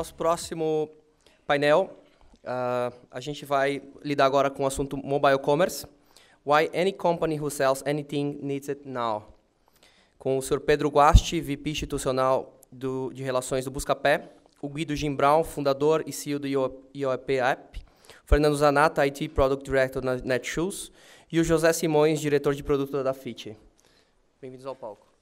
nosso próximo painel, a gente vai lidar agora com o assunto Mobile Commerce. Why any company who sells anything needs it now. Com o Sr. Pedro Guasti, VP institucional de relações do Buscapé, o Guido Gimbrown, fundador e CEO do IOP App, Fernando Zanata, IT Product Director na Netshoes, e o José Simões, diretor de produto da Fit. Bem-vindos ao palco.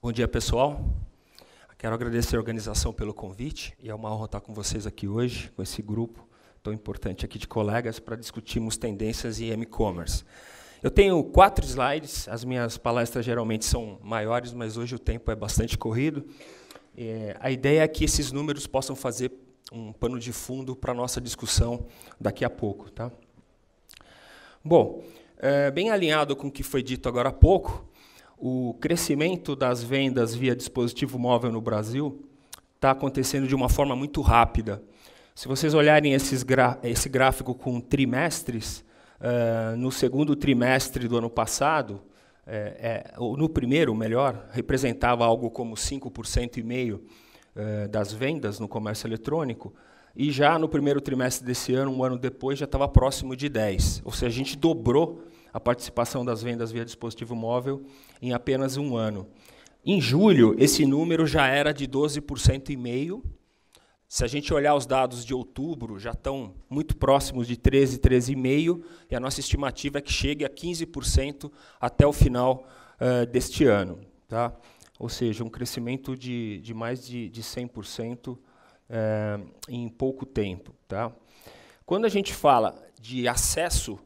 Bom dia, pessoal. Quero agradecer a organização pelo convite e é uma honra estar com vocês aqui hoje, com esse grupo tão importante aqui de colegas, para discutirmos tendências em e-commerce. Eu tenho 4 slides, as minhas palestras geralmente são maiores, mas hoje o tempo é bastante corrido. A ideia é que esses números possam fazer um pano de fundo para a nossa discussão daqui a pouco. Tá? Bom, bem alinhado com o que foi dito agora há pouco, o crescimento das vendas via dispositivo móvel no Brasil está acontecendo de uma forma muito rápida. Se vocês olharem esse gráfico com trimestres, no segundo trimestre do ano passado, ou no primeiro, melhor, representava algo como 5,5% das vendas no comércio eletrônico, e já no primeiro trimestre desse ano, um ano depois, já estava próximo de 10%. Ou seja, a gente dobrou a participação das vendas via dispositivo móvel em apenas um ano. Em julho, esse número já era de 12,5%. Se a gente olhar os dados de outubro, já estão muito próximos de 13%, 13,5%, e a nossa estimativa é que chegue a 15% até o final deste ano. Tá? Ou seja, um crescimento de mais de 100% em pouco tempo. Tá? Quando a gente fala de acesso,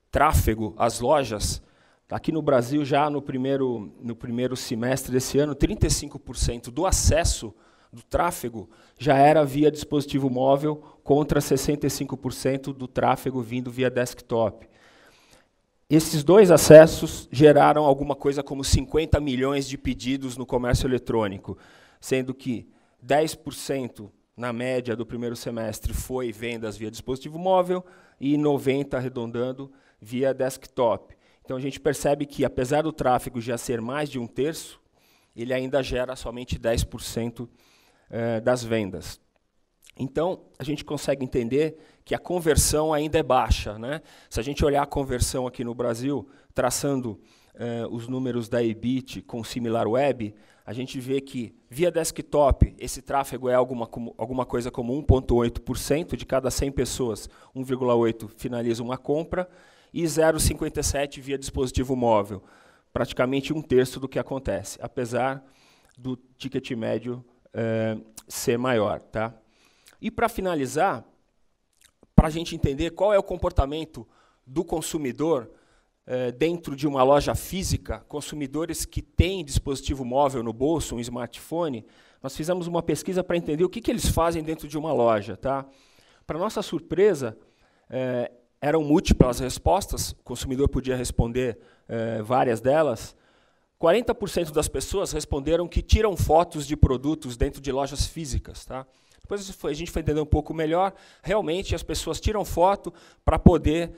tráfego às lojas, aqui no Brasil, já no primeiro semestre desse ano, 35% do acesso do tráfego já era via dispositivo móvel, contra 65% do tráfego vindo via desktop. Esses dois acessos geraram alguma coisa como 50 milhões de pedidos no comércio eletrônico, sendo que 10% na média do primeiro semestre foi vendas via dispositivo móvel e 90%, arredondando, via desktop. Então, a gente percebe que, apesar do tráfego já ser mais de 1/3, ele ainda gera somente 10% das vendas. Então, a gente consegue entender que a conversão ainda é baixa, né? Se a gente olhar a conversão aqui no Brasil, traçando os números da Ebit com SimilarWeb, a gente vê que, via desktop, esse tráfego é alguma coisa como 1,8%, de cada 100 pessoas, 1,8 finalizam uma compra, e 0,57 via dispositivo móvel, praticamente 1/3 do que acontece, apesar do ticket médio ser maior. Tá? E, para finalizar, para a gente entender qual é o comportamento do consumidor dentro de uma loja física, consumidores que têm dispositivo móvel no bolso, um smartphone, nós fizemos uma pesquisa para entender o que eles fazem dentro de uma loja. Tá? Para nossa surpresa, eram múltiplas respostas, o consumidor podia responder várias delas. 40% das pessoas responderam que tiram fotos de produtos dentro de lojas físicas. Tá? Depois a gente foi entender um pouco melhor. Realmente, as pessoas tiram foto para poder,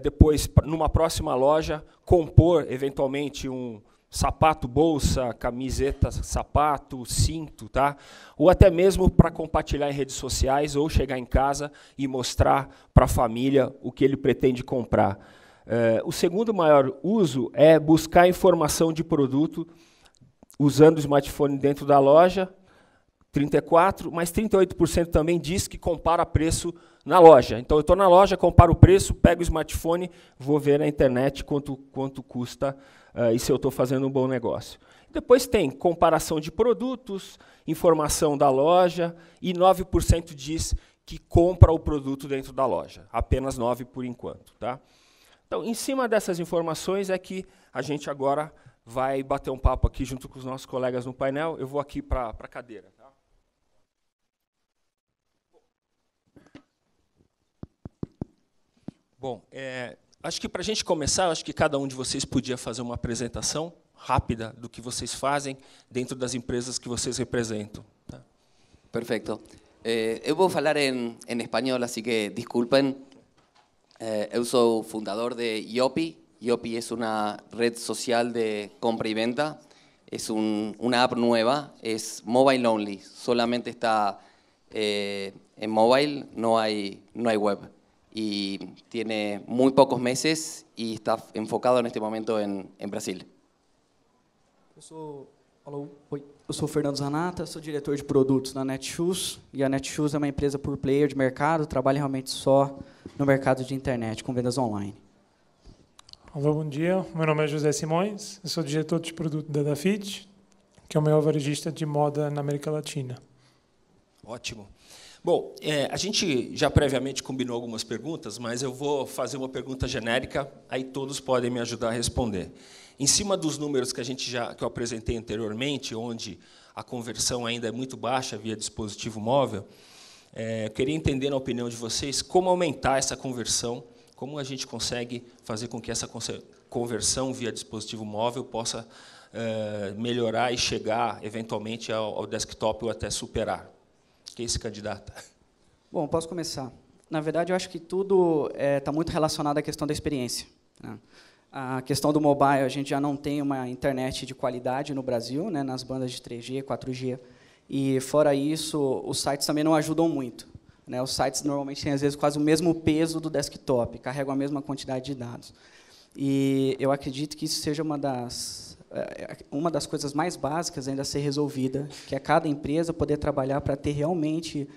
depois, numa próxima loja, compor, eventualmente, um sapato, bolsa, camiseta, sapato, cinto, tá? Ou até mesmo para compartilhar em redes sociais ou chegar em casa e mostrar para a família o que ele pretende comprar. O segundo maior uso é buscar informação de produto usando o smartphone dentro da loja, 34%, mas 38% também diz que compara preço na loja. Então, eu estou na loja, comparo o preço, pego o smartphone, vou ver na internet quanto custa e se eu estou fazendo um bom negócio. Depois tem comparação de produtos, informação da loja, e 9% diz que compra o produto dentro da loja. Apenas 9% por enquanto. Tá? Então, em cima dessas informações é que a gente agora vai bater um papo aqui junto com os nossos colegas no painel. Eu vou aqui para a cadeira. Tá? Bom, Acho que para a gente começar, acho que cada um de vocês podia fazer uma apresentação rápida do que vocês fazem dentro das empresas que vocês representam. Tá? Perfecto. Eu vou falar em espanhol, así que disculpen. Eu sou fundador de Yopi. Yopi es una red social de compra y venta. Es una app nueva, es mobile only. Solamente está en mobile, no hay web. Y tiene muy pocos meses y está enfocado en este momento en Brasil. Eu sou o Fernando Zanata, sou diretor de produtos na Netshoes, e a Netshoes é uma empresa por player de mercado, trabalha realmente só no mercado de internet, com vendas online. Olá, bom dia. Meu nome é José Simões, eu sou diretor de produto da Dafit, que é o maior varejista de moda na América Latina. Ótimo. Bom, a gente já previamente combinou algumas perguntas, mas eu vou fazer uma pergunta genérica, aí todos podem me ajudar a responder. Em cima dos números que eu apresentei anteriormente, onde a conversão ainda é muito baixa via dispositivo móvel, eu queria entender, na opinião de vocês, como aumentar essa conversão, como a gente consegue fazer com que essa conversão via dispositivo móvel possa melhorar e chegar, eventualmente, ao desktop ou até superar. Quem se candidata? Bom, posso começar. Na verdade, eu acho que tudo está muito relacionado à questão da experiência, né? A questão do mobile, a gente já não tem uma internet de qualidade no Brasil, né, nas bandas de 3G, 4G. E, fora isso, os sites também não ajudam muito, né? Os sites normalmente têm, às vezes, quase o mesmo peso do desktop, carregam a mesma quantidade de dados. E eu acredito que isso seja uma das coisas mais básicas ainda a ser resolvida, que é cada empresa poder trabalhar para ter realmente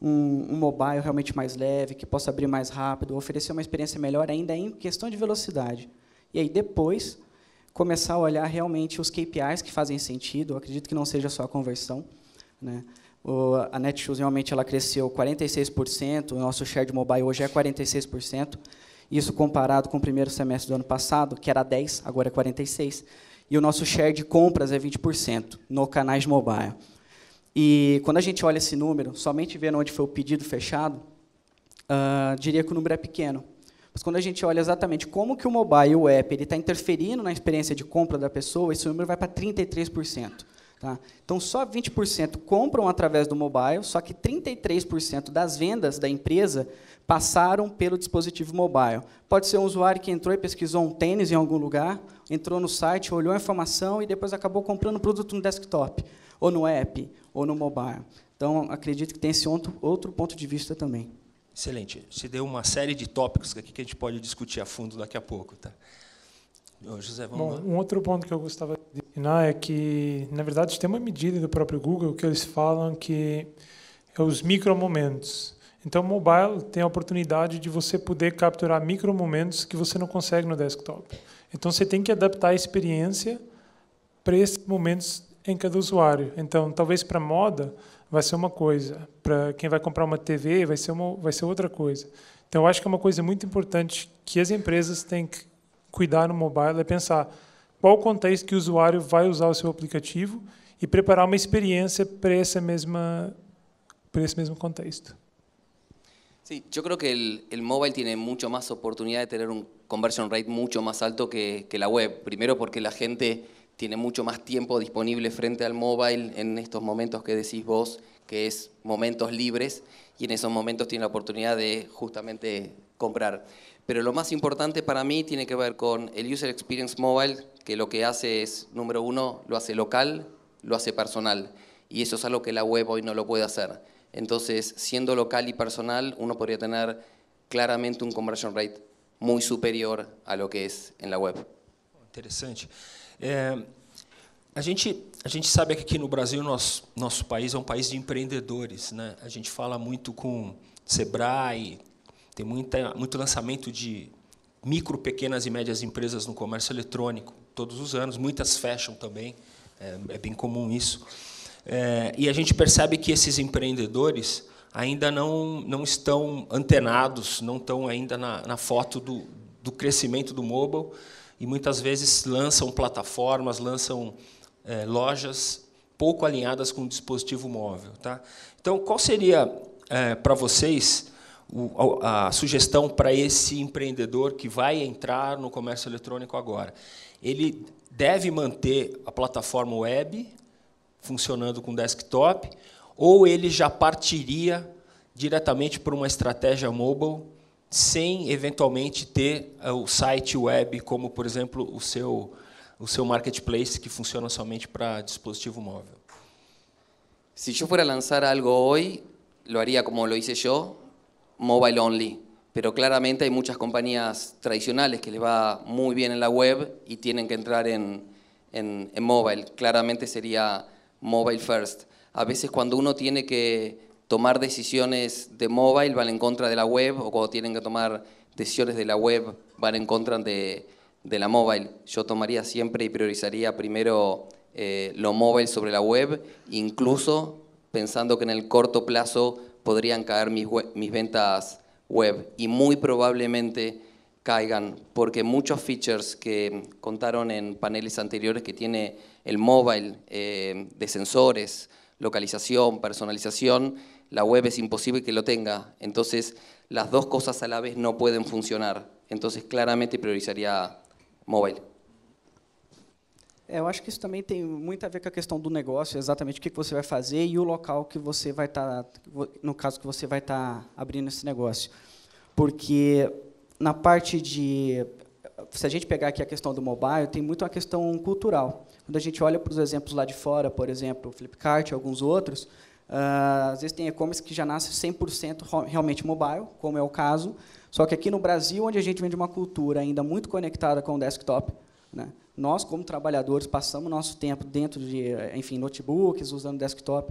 um mobile realmente mais leve, que possa abrir mais rápido, oferecer uma experiência melhor ainda em questão de velocidade. E aí, depois, começar a olhar realmente os KPIs que fazem sentido. Eu acredito que não seja só a conversão, né? A Netshoes, realmente, ela cresceu 46%, o nosso share de mobile hoje é 46%, isso comparado com o primeiro semestre do ano passado, que era 10%, agora é 46%, e o nosso share de compras é 20% no canais de mobile. E, quando a gente olha esse número, somente vendo onde foi o pedido fechado, diria que o número é pequeno. Mas, quando a gente olha exatamente como que o mobile, o app, está interferindo na experiência de compra da pessoa, esse número vai para 33%. Tá? Então, só 20% compram através do mobile, só que 33% das vendas da empresa passaram pelo dispositivo mobile. Pode ser um usuário que entrou e pesquisou um tênis em algum lugar, entrou no site, olhou a informação e depois acabou comprando o produto no desktop, ou no app, ou no mobile. Então, acredito que tem esse outro ponto de vista também. Excelente. Você deu uma série de tópicos aqui que a gente pode discutir a fundo daqui a pouco. Tá? José, vamos lá. Um outro ponto que eu gostava de ensinar é que, na verdade, tem uma medida do próprio Google que eles falam que é os micromomentos. Então, o mobile tem a oportunidade de você poder capturar micromomentos que você não consegue no desktop. Então, você tem que adaptar a experiência para esses momentos em cada usuário. Então, talvez para moda vai ser uma coisa, para quem vai comprar uma TV vai ser outra coisa. Então, eu acho que é uma coisa muito importante que as empresas têm que cuidar no mobile, é pensar qual o contexto que o usuário vai usar o seu aplicativo e preparar uma experiência para esse mesmo contexto. Sí, yo creo que el mobile tiene mucho más oportunidad de tener un conversion rate mucho más alto que la web. Primero porque la gente tiene mucho más tiempo disponible frente al mobile en estos momentos que decís vos, que es momentos libres, y en esos momentos tiene la oportunidad de justamente comprar. Pero lo más importante para mí tiene que ver con el User Experience Mobile, que lo que hace es, número uno, lo hace local, lo hace personal, y eso es algo que la web hoy no lo puede hacer. Entonces, siendo local y personal, uno podría tener claramente un conversion rate muy superior a lo que es en la web. Interessante. A gente sabe que aqui no Brasil, nosso país é um país de empreendedores, né? A gente fala muito com Sebrae, tem muito lançamento de micro, pequenas e médias empresas no comércio eletrônico, todos os anos, muitas fecham também, é bem comum isso. E a gente percebe que esses empreendedores ainda não estão antenados, não estão ainda na foto do crescimento do mobile, e muitas vezes lançam plataformas, lançam lojas pouco alinhadas com o dispositivo móvel. Tá? Então, qual seria, para vocês, a sugestão para esse empreendedor que vai entrar no comércio eletrônico agora? Ele deve manter a plataforma web funcionando com desktop, ou ele já partiria diretamente para uma estratégia mobile, sem, eventualmente, ter o site web, como, por exemplo, o seu marketplace, que funciona somente para dispositivo móvel? Si yo fuera a lanzar algo hoy, lo haría como lo hice yo, mobile only. Pero claramente hay muchas compañías tradicionales que les va muy bien en la web y tienen que entrar en mobile. Claramente sería mobile first. A veces cuando uno tiene que tomar decisiones de mobile van en contra de la web, o cuando tienen que tomar decisiones de la web van en contra de la mobile. Yo tomaría siempre y priorizaría primero lo mobile sobre la web, incluso pensando que en el corto plazo podrían caer mis ventas web, y muy probablemente caigan, porque muchos features que contaron en paneles anteriores que tiene el mobile, de sensores, localización, personalización, la web es imposible que lo tenga. Entonces, las dos cosas a la vez no pueden funcionar. Entonces, claramente priorizaría mobile. Eu acho que isso também tem muito a ver com a questão do negócio, exatamente o que você vai fazer e o local que você vai estar, no caso que você vai estar abrindo esse negócio. Porque na parte de, se a gente pegar aqui a questão do mobile, tem muito uma questão cultural. Quando a gente olha para os exemplos lá de fora, por exemplo, o Flipkart e alguns outros, às vezes tem e-commerce que já nasce 100% realmente mobile, como é o caso, só que aqui no Brasil, onde a gente vem de uma cultura ainda muito conectada com o desktop, né? Nós, como trabalhadores, passamos nosso tempo dentro de, enfim, notebooks, usando desktop.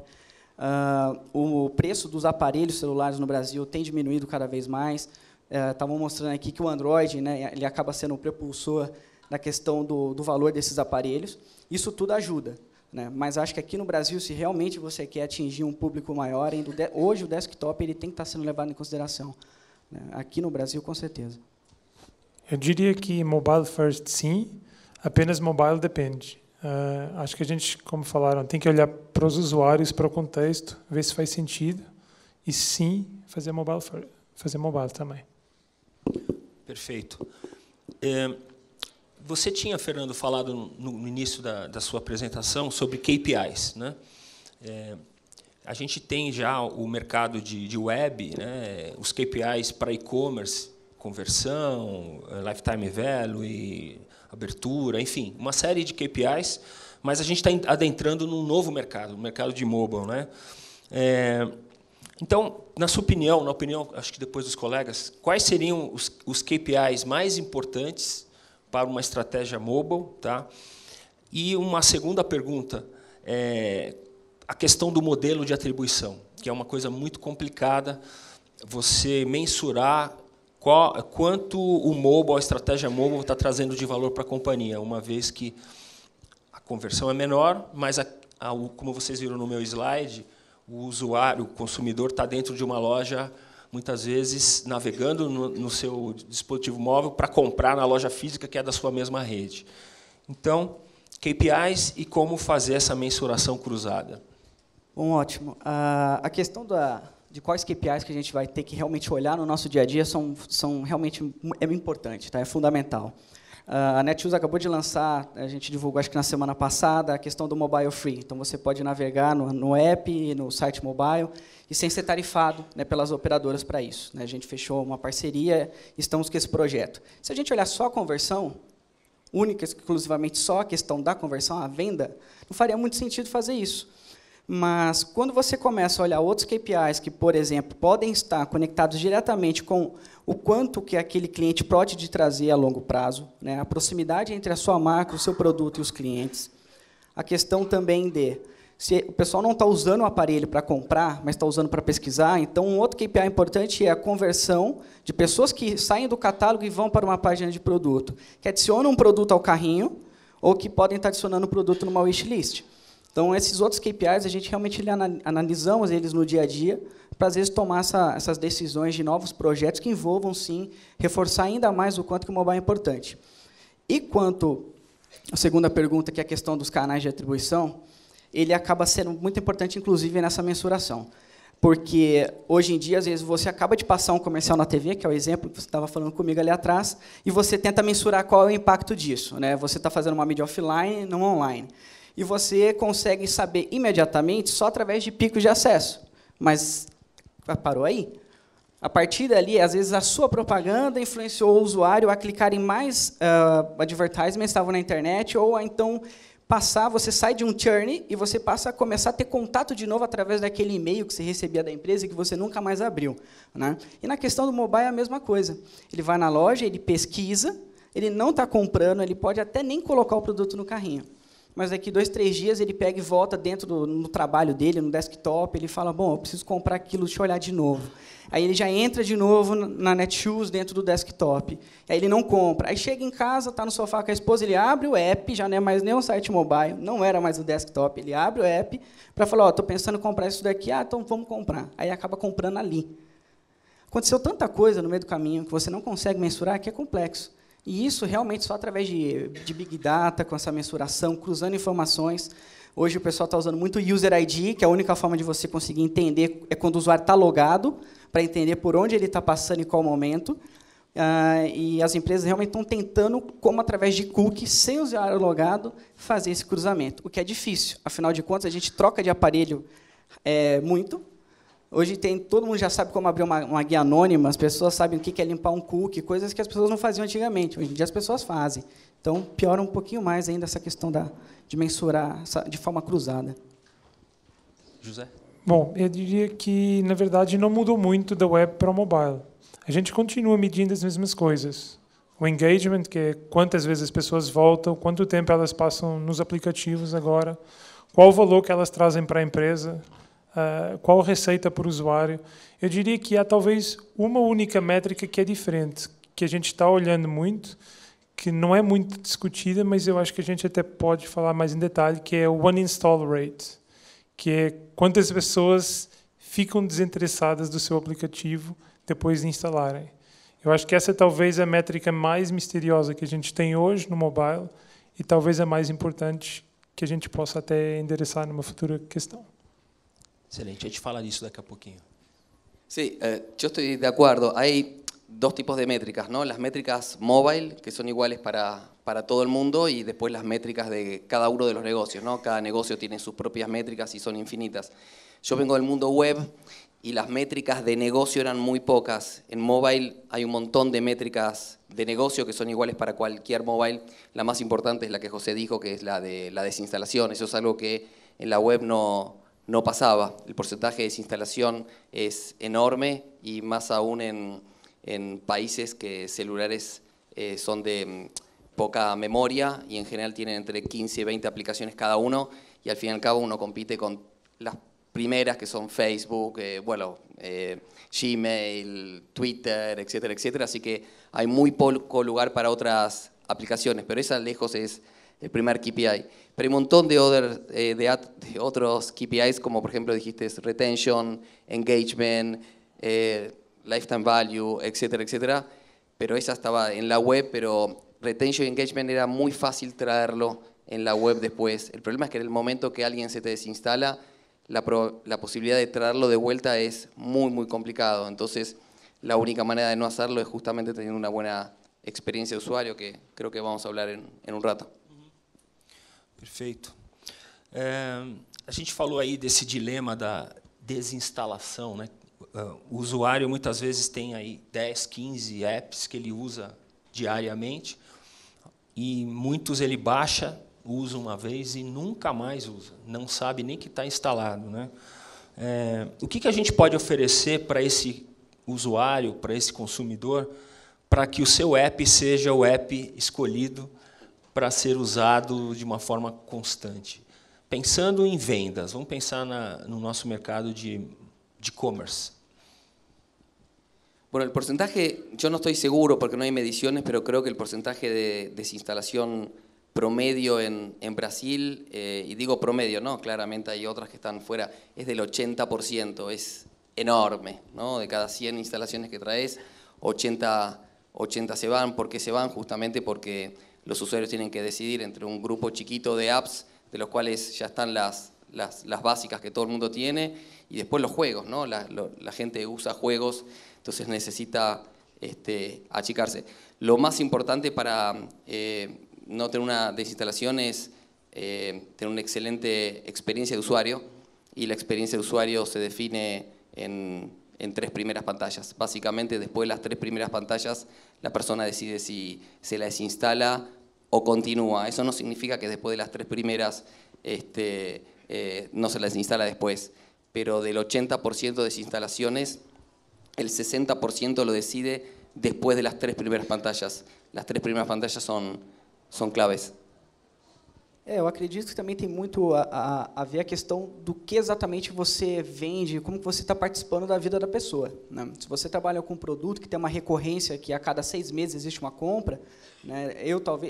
O preço dos aparelhos celulares no Brasil tem diminuído cada vez mais. Estavam mostrando aqui que o Android, né, ele acaba sendo um propulsor na questão do valor desses aparelhos. Isso tudo ajuda, né? Mas acho que aqui no Brasil, se realmente você quer atingir um público maior, hoje o desktop ele tem que estar sendo levado em consideração, né? Aqui no Brasil, com certeza. Eu diria que mobile first, sim. Apenas mobile depende. Acho que a gente, como falaram, tem que olhar para os usuários, para o contexto, ver se faz sentido, e sim, fazer mobile também. Perfeito. Você tinha, Fernando, falado no início da sua apresentação sobre KPIs, né? A gente tem já o mercado de web, né? Os KPIs para e-commerce, conversão, lifetime value, abertura, enfim, uma série de KPIs, mas a gente está adentrando num novo mercado, o mercado de mobile, né? Então, na sua opinião, na opinião, acho que depois dos colegas, quais seriam os KPIs mais importantes para uma estratégia mobile, tá? E uma segunda pergunta, a questão do modelo de atribuição, que é uma coisa muito complicada, você mensurar quanto o mobile, a estratégia mobile está trazendo de valor para a companhia, uma vez que a conversão é menor, mas, como vocês viram no meu slide, o usuário, o consumidor, está dentro de uma loja, muitas vezes, navegando no seu dispositivo móvel para comprar na loja física, que é da sua mesma rede. Então, KPIs e como fazer essa mensuração cruzada. Bom, ótimo. A questão de quais KPIs que a gente vai ter que realmente olhar no nosso dia a dia são realmente importante, tá? É fundamental. A Netshoes acabou de lançar, a gente divulgou, acho que na semana passada, a questão do mobile free. Então, você pode navegar no app, no site mobile, e sem ser tarifado, né, pelas operadoras para isso, né? A gente fechou uma parceria, estamos com esse projeto. Se a gente olhar só a conversão, única, exclusivamente só a questão da conversão, a venda, não faria muito sentido fazer isso. Mas, quando você começa a olhar outros KPIs que, por exemplo, podem estar conectados diretamente com o quanto que aquele cliente pode te trazer a longo prazo, né, a proximidade entre a sua marca, o seu produto e os clientes, a questão também de, se o pessoal não está usando o aparelho para comprar, mas está usando para pesquisar, então um outro KPI importante é a conversão de pessoas que saem do catálogo e vão para uma página de produto, que adicionam um produto ao carrinho ou que podem estar adicionando o produto numa wishlist. Então, esses outros KPIs, a gente realmente analisamos eles no dia a dia, para, às vezes, tomar essas decisões de novos projetos que envolvam, sim, reforçar ainda mais o quanto que o mobile é importante. E quanto à segunda pergunta, que é a questão dos canais de atribuição, ele acaba sendo muito importante, inclusive, nessa mensuração. Porque hoje em dia, às vezes, você acaba de passar um comercial na TV, que é o exemplo que você estava falando comigo ali atrás, e você tenta mensurar qual é o impacto disso, né? Você está fazendo uma mídia offline, não online. E você consegue saber imediatamente só através de picos de acesso. Mas parou aí. A partir dali, às vezes, a sua propaganda influenciou o usuário a clicar em mais advertisements que estavam na internet, ou a, então, você sai de um churn e você passa a começar a ter contato de novo através daquele e-mail que você recebia da empresa e que você nunca mais abriu, né? E na questão do mobile é a mesma coisa. Ele vai na loja, ele pesquisa, ele não está comprando, ele pode até nem colocar o produto no carrinho. Mas daqui 2, 3 dias ele pega e volta dentro no trabalho dele, no desktop, ele fala, bom, eu preciso comprar aquilo, deixa eu olhar de novo. Aí ele já entra de novo na Netshoes dentro do desktop. Aí ele não compra. Aí chega em casa, está no sofá com a esposa, ele abre o app, já não é mais nem um site mobile, não era mais o desktop, ele abre o app para falar, estou pensando em comprar isso daqui, então vamos comprar. Aí acaba comprando ali. Aconteceu tanta coisa no meio do caminho que você não consegue mensurar que é complexo. E isso realmente só através de Big Data, com essa mensuração, cruzando informações. Hoje o pessoal está usando muito o User ID, que é a única forma de você conseguir entender é quando o usuário está logado, para entender por onde ele está passando e qual momento. E as empresas realmente estão tentando, como através de cookies, sem o usuário logado, fazer esse cruzamento, o que é difícil. Afinal de contas, a gente troca de aparelho muito. Hoje todo mundo já sabe como abrir uma guia anônima, as pessoas sabem o que é limpar um cookie, coisas que as pessoas não faziam antigamente. Hoje em dia as pessoas fazem. Então, piora um pouquinho mais ainda essa questão de mensurar de forma cruzada. José? Bom, eu diria que, na verdade, não mudou muito da web para o mobile. A gente continua medindo as mesmas coisas. O engagement, que é quantas vezes as pessoas voltam, quanto tempo elas passam nos aplicativos agora, qual o valor que elas trazem para a empresa, qual a receita para o usuário. Eu diria que há talvez uma única métrica que é diferente, que a gente está olhando muito, que não é muito discutida, mas eu acho que a gente até pode falar mais em detalhe, que é o One Install Rate, que é quantas pessoas ficam desinteressadas do seu aplicativo depois de instalarem. Eu acho que essa é talvez a métrica mais misteriosa que a gente tem hoje no mobile e talvez a mais importante que a gente possa até endereçar numa futura questão. Excelente, a gente fala disso daqui a pouquinho. Sí, yo estoy de acuerdo. Hay dos tipos de métricas, ¿no? Las métricas mobile, que son iguales para todo el mundo, y después las métricas de cada uno de los negocios, ¿no? Cada negocio tiene sus propias métricas y son infinitas. Yo vengo del mundo web y las métricas de negocio eran muy pocas. En mobile hay un montón de métricas de negocio que son iguales para cualquier mobile. La más importante es la que José dijo, que es la de la desinstalación. Eso es algo que en la web no pasaba. El porcentaje de desinstalación es enorme y más aún en países que celulares son de poca memoria y en general tienen entre 15 y 20 aplicaciones cada uno, y al fin y al cabo uno compite con las primeras que son Facebook, Gmail, Twitter, etcétera, etcétera, así que hay muy poco lugar para otras aplicaciones, pero esa lejos es el primer KPI. Pero hay un montón de otros KPIs, como por ejemplo dijiste retention, engagement, lifetime value, etcétera, etcétera. Pero esa estaba en la web, pero retention y engagement era muy fácil traerlo en la web después. El problema es que en el momento que alguien se te desinstala, la posibilidad de traerlo de vuelta es muy, muy complicado. Entonces, la única manera de no hacerlo es justamente tener una buena experiencia de usuario, que creo que vamos a hablar en un rato. Perfeito. A gente falou aí desse dilema da desinstalação, né? O usuário muitas vezes tem aí 10, 15 apps que ele usa diariamente e muitos ele baixa, usa uma vez e nunca mais usa, não sabe nem que está instalado, né? O que a gente pode oferecer para esse usuário, para esse consumidor, para que o seu app seja o app escolhido para ser usado de uma forma constante? Pensando em vendas, vamos pensar no nosso mercado de e-commerce. Bueno, el porcentaje, yo no estoy seguro porque no hay mediciones, pero creo que el porcentaje de desinstalación promedio en Brasil, y digo promedio, ¿no? Claramente hay otras que están fuera, es del 80%, es enorme, ¿no? De cada 100 instalaciones que traes, 80 se van. ¿Por qué se van? Justamente porque los usuarios tienen que decidir entre un grupo chiquito de apps, de los cuales ya están las las básicas que todo el mundo tiene, y después los juegos, ¿no? La gente usa juegos, entonces necesita achicarse. Lo más importante para no tener una desinstalación es tener una excelente experiencia de usuario, y la experiencia de usuario se define en 3 primeras pantallas. Básicamente, después de las 3 primeras pantallas, la persona decide si se la desinstala o continúa. Eso no significa que después de las 3 primeras no se la desinstala después, pero del 80% de desinstalaciones, el 60% lo decide después de las 3 primeras pantallas. Las 3 primeras pantallas son claves. Eu acredito que também tem muito a ver a questão do que exatamente você vende, como que você está participando da vida da pessoa, né? Se você trabalha com um produto que tem uma recorrência, que a cada 6 meses existe uma compra, né,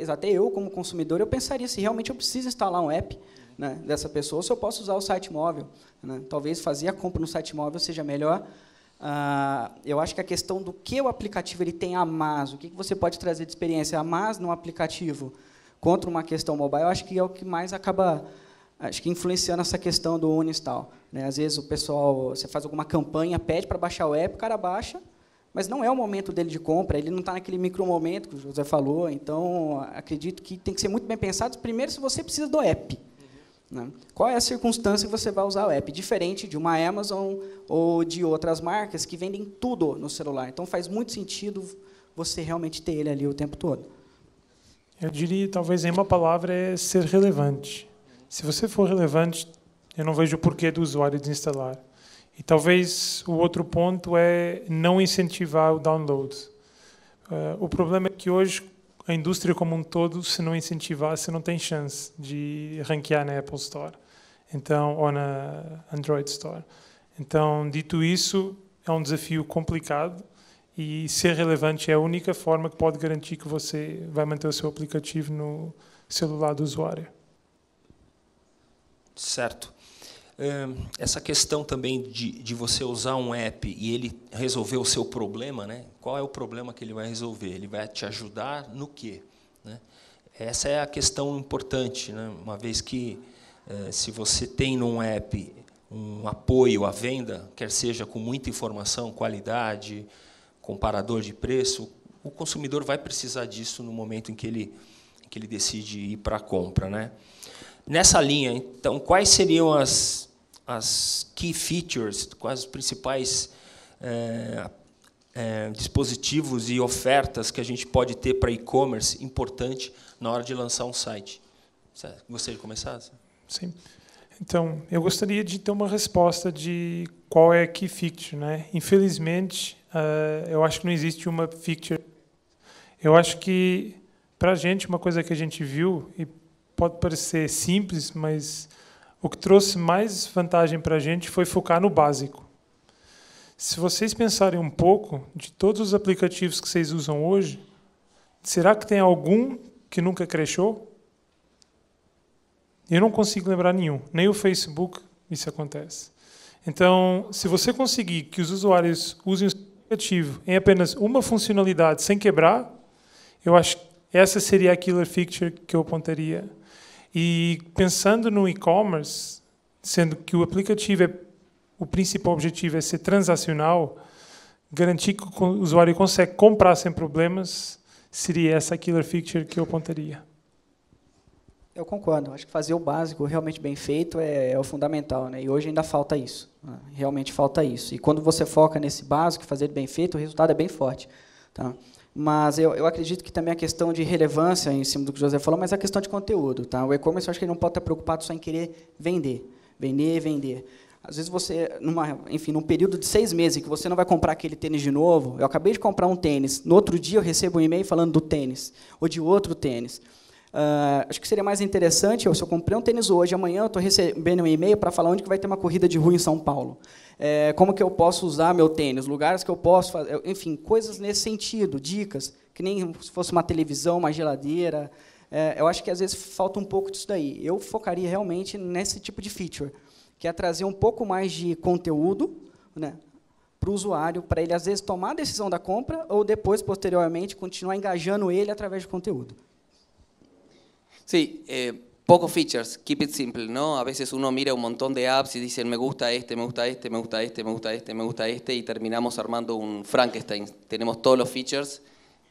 até eu como consumidor, eu pensaria se realmente eu preciso instalar um app, né, dessa pessoa, ou se eu posso usar o site móvel, né? Talvez fazer a compra no site móvel seja melhor. Eu acho que a questão do que o aplicativo ele tem a mais, o que você pode trazer de experiência a mais no aplicativo, contra uma questão mobile, eu acho que é o que mais acaba, acho que influenciando essa questão do uninstall, né? Às vezes o pessoal, você faz alguma campanha, pede para baixar o app, o cara baixa, mas não é o momento dele de compra, ele não está naquele micromomento que o José falou, então acredito que tem que ser muito bem pensado, primeiro, se você precisa do app, né? Qual é a circunstância que você vai usar o app, diferente de uma Amazon ou de outras marcas que vendem tudo no celular, então faz muito sentido você realmente ter ele ali o tempo todo. Eu diria, talvez, em uma palavra, é ser relevante. Se você for relevante, eu não vejo o porquê do usuário desinstalar. E talvez o outro ponto é não incentivar o download. O problema é que hoje a indústria como um todo, se não incentivar, você não tem chance de ranquear na Apple Store, então, ou na Android Store. Então, dito isso, é um desafio complicado. E ser relevante é a única forma que pode garantir que você vai manter o seu aplicativo no celular do usuário. Certo. Essa questão também de você usar um app e ele resolver o seu problema, né? Qual é o problema que ele vai resolver? Ele vai te ajudar no quê, né? Essa é a questão importante, né? Uma vez que, se você tem num app um apoio à venda, quer seja com muita informação, qualidade, comparador de preço, o consumidor vai precisar disso no momento em que ele decide ir para a compra, né? Nessa linha, então, quais seriam as key features, quais os principais dispositivos e ofertas que a gente pode ter para e-commerce importante na hora de lançar um site? Gostaria de começar? Sim. Então, eu gostaria de ter uma resposta de qual é a key feature, né? Infelizmente, eu acho que não existe uma feature. Eu acho que, para a gente, uma coisa que a gente viu, e pode parecer simples, mas o que trouxe mais vantagem para a gente foi focar no básico. Se vocês pensarem um pouco de todos os aplicativos que vocês usam hoje, será que tem algum que nunca crashou? Eu não consigo lembrar nenhum. Nem o Facebook isso acontece. Então, se você conseguir que os usuários usem o aplicativo em apenas uma funcionalidade sem quebrar, eu acho que essa seria a killer feature que eu apontaria. E pensando no e-commerce, sendo que o aplicativo o principal objetivo é ser transacional, garantir que o usuário consegue comprar sem problemas, seria essa killer feature que eu apontaria. Eu concordo. Acho que fazer o básico realmente bem feito é o fundamental, né? E hoje ainda falta isso. Né? Realmente falta isso. E quando você foca nesse básico, fazer bem feito, o resultado é bem forte. Tá? Mas eu acredito que também a questão de relevância, em cima do que o José falou, mas a questão de conteúdo. Tá? O e-commerce, eu acho que ele não pode estar preocupado só em querer vender. Vender. Às vezes você, num período de 6 meses, que você não vai comprar aquele tênis de novo, eu acabei de comprar um tênis, no outro dia eu recebo um e-mail falando do tênis, ou de outro tênis. Acho que seria mais interessante, se eu comprei um tênis hoje, amanhã eu estou recebendo um e-mail para falar onde que vai ter uma corrida de rua em São Paulo. Como que eu posso usar meu tênis, lugares que eu posso fazer, enfim, coisas nesse sentido, dicas, que nem se fosse uma televisão, uma geladeira. Eu acho que às vezes falta um pouco disso daí. Eu focaria realmente nesse tipo de feature, que é trazer um pouco mais de conteúdo, né, para o usuário, para ele, às vezes, tomar a decisão da compra ou depois, posteriormente, continuar engajando ele através de conteúdo. Sí, pocos features, keep it simple, ¿no? A veces uno mira un montón de apps y dicen me gusta este, me gusta este, me gusta este, me gusta este, me gusta este y terminamos armando un Frankenstein. Tenemos todos los features,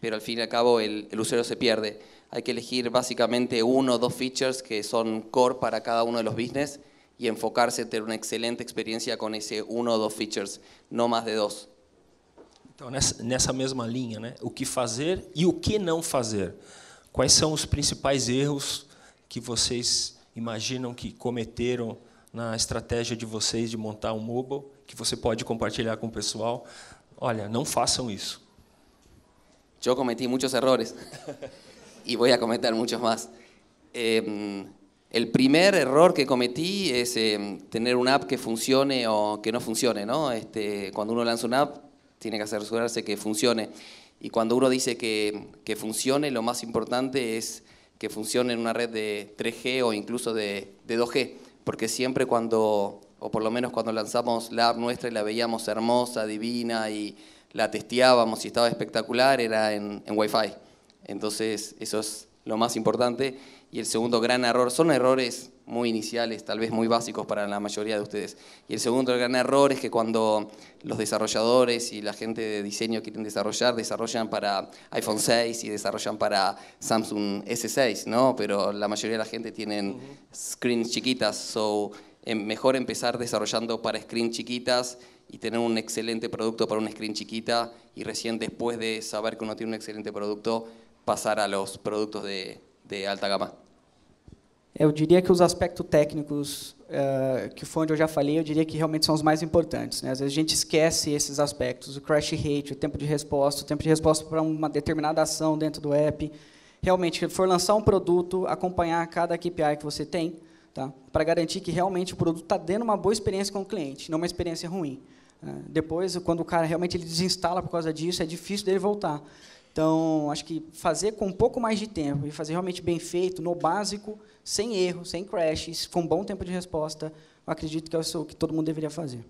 pero al fin y al cabo el usuario se pierde. Hay que elegir básicamente 1 o 2 features que son core para cada uno de los business y enfocarse en tener una excelente experiencia con ese 1 o 2 features, no más de 2. Então, nessa mesma linha, né, o que fazer e o que não fazer. Quais são os principais erros que vocês imaginam que cometeram na estratégia de vocês de montar um mobile, que você pode compartilhar com o pessoal? Olha, não façam isso. Yo cometí muchos errores y voy a cometer muchos más. El primer error que cometí es tener una app que funcione o que no funcione, ¿no? Cuando uno lanza una app, tiene que asegurarse que funcione. Y cuando uno dice que funcione, lo más importante es que funcione en una red de 3G o incluso de 2G. Porque siempre cuando, o por lo menos cuando lanzamos la app nuestra y la veíamos hermosa, divina y la testeábamos y estaba espectacular, era en Wi-Fi. Entonces eso es lo más importante. Y el segundo gran error, son errores muy iniciales, tal vez muy básicos para la mayoría de ustedes. Y el segundo gran error es que cuando los desarrolladores y la gente de diseño quieren desarrollar, desarrollan para iPhone 6 y desarrollan para Samsung S6, ¿no? Pero la mayoría de la gente tienen screens chiquitas, so mejor empezar desarrollando para screens chiquitas y tener un excelente producto para una screen chiquita y recién después de saber que uno tiene un excelente producto, pasar a los productos de alta gama. Eu diria que os aspectos técnicos, que foi onde eu já falei, eu diria que realmente são os mais importantes, né? Às vezes a gente esquece esses aspectos, o crash rate, o tempo de resposta para uma determinada ação dentro do app. Realmente, se for lançar um produto, acompanhar cada KPI que você tem, tá? Para garantir que realmente o produto está dando uma boa experiência com o cliente, não uma experiência ruim. Depois, quando o cara realmente ele desinstala por causa disso, é difícil dele voltar. Então, acho que fazer com um pouco mais de tempo e fazer realmente bem feito, no básico, sem erro, sem crashes, com um bom tempo de resposta, eu acredito que é o que todo mundo deveria fazer.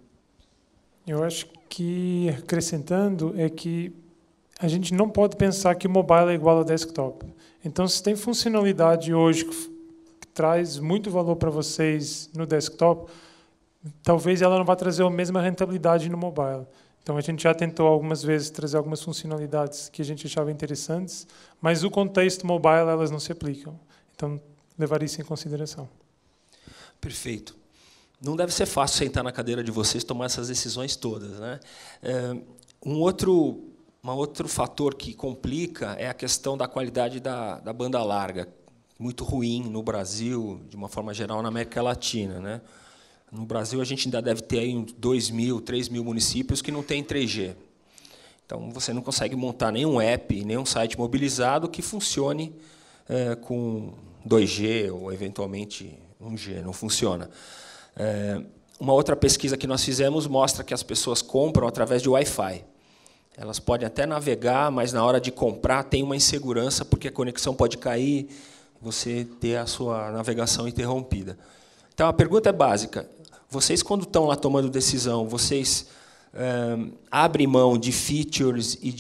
Eu acho que, acrescentando, é que a gente não pode pensar que o mobile é igual ao desktop. Então, se tem funcionalidade hoje que traz muito valor para vocês no desktop, talvez ela não vá trazer a mesma rentabilidade no mobile. Então, a gente já tentou algumas vezes trazer algumas funcionalidades que a gente achava interessantes, mas o contexto mobile elas não se aplicam. Então, levar isso em consideração. Perfeito. Não deve ser fácil sentar na cadeira de vocês e tomar essas decisões todas, né? Um outro fator que complica é a questão da qualidade da banda larga, muito ruim no Brasil, de uma forma geral, na América Latina, né? No Brasil, a gente ainda deve ter aí 2.000, 3.000 municípios que não tem 3G. Então, você não consegue montar nenhum app, nenhum site mobilizado que funcione com 2G ou, eventualmente, 1G. Não funciona. Uma outra pesquisa que nós fizemos mostra que as pessoas compram através de Wi-Fi. Elas podem até navegar, mas, na hora de comprar, tem uma insegurança, porque a conexão pode cair, você ter a sua navegação interrompida. Então, a pergunta é básica. Vocês, quando estão lá tomando decisão, vocês abrem mão de features e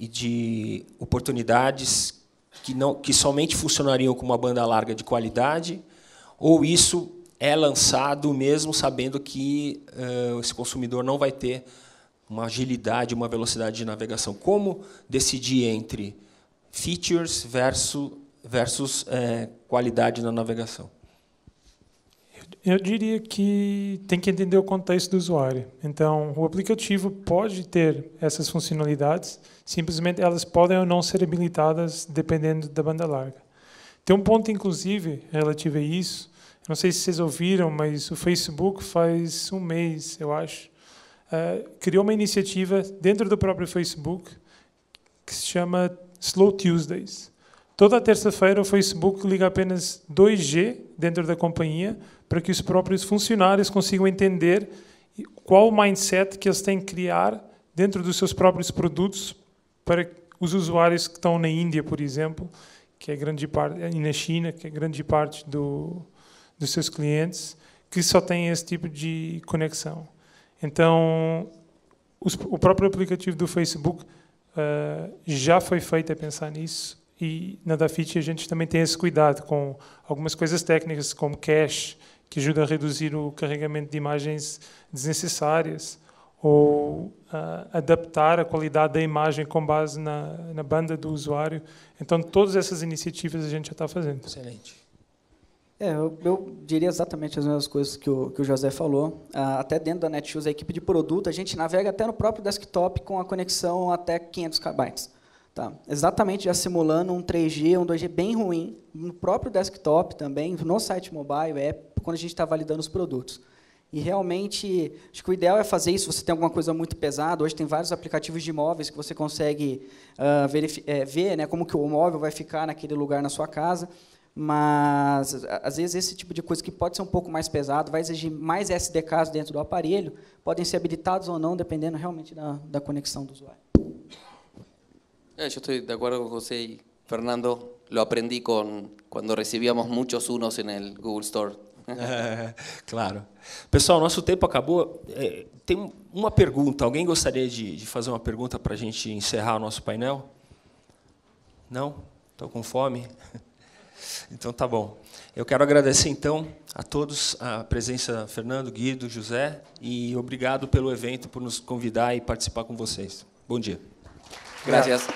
de oportunidades que somente funcionariam com uma banda larga de qualidade? Ou isso é lançado mesmo sabendo que esse consumidor não vai ter uma agilidade, uma velocidade de navegação? Como decidir entre features versus qualidade na navegação? Eu diria que tem que entender o contexto do usuário. Então, o aplicativo pode ter essas funcionalidades, simplesmente elas podem ou não ser habilitadas dependendo da banda larga. Tem um ponto, inclusive, relativo a isso. Não sei se vocês ouviram, mas o Facebook faz um mês, eu acho, criou uma iniciativa dentro do próprio Facebook que se chama Slow Tuesdays. Toda terça-feira o Facebook liga apenas 2G dentro da companhia para que os próprios funcionários consigam entender qual o mindset que eles têm que criar dentro dos seus próprios produtos para os usuários que estão na Índia, por exemplo, que é grande parte, e na China, que é grande parte dos seus clientes, que só têm esse tipo de conexão. Então, o próprio aplicativo do Facebook já foi feito a pensar nisso E na Dafit a gente também tem esse cuidado com algumas coisas técnicas, como cache, que ajuda a reduzir o carregamento de imagens desnecessárias, ou adaptar a qualidade da imagem com base na banda do usuário. Então, todas essas iniciativas a gente já está fazendo. Excelente. Eu diria exatamente as mesmas coisas que o José falou. Até dentro da Netshoes, a equipe de produto, a gente navega até no próprio desktop com a conexão até 500 KB. Tá? Exatamente já simulando um 3G, um 2G bem ruim, no próprio desktop também, no site mobile, quando a gente está validando os produtos. E realmente, acho que o ideal é fazer isso. Se você tem alguma coisa muito pesada, hoje tem vários aplicativos de imóveis que você consegue ver, né, como que o móvel vai ficar naquele lugar na sua casa. Mas, às vezes, esse tipo de coisa que pode ser um pouco mais pesado, vai exigir mais SDKs dentro do aparelho, podem ser habilitados ou não, dependendo realmente da conexão do usuário. Yo estoy de acuerdo con José y Fernando. Lo aprendí cuando recibíamos muchos unos en el Google Store. Claro. Pessoal, nosso tempo acabou. Tem uma pergunta. Alguém gostaria de fazer uma pergunta para a gente encerrar o nosso painel? Não? Estão com fome? Então, tá bom. Eu quero agradecer, então, a todos a presença, Fernando, Guido, José, e obrigado pelo evento, por nos convidar e participar com vocês. Bom dia. Gracias.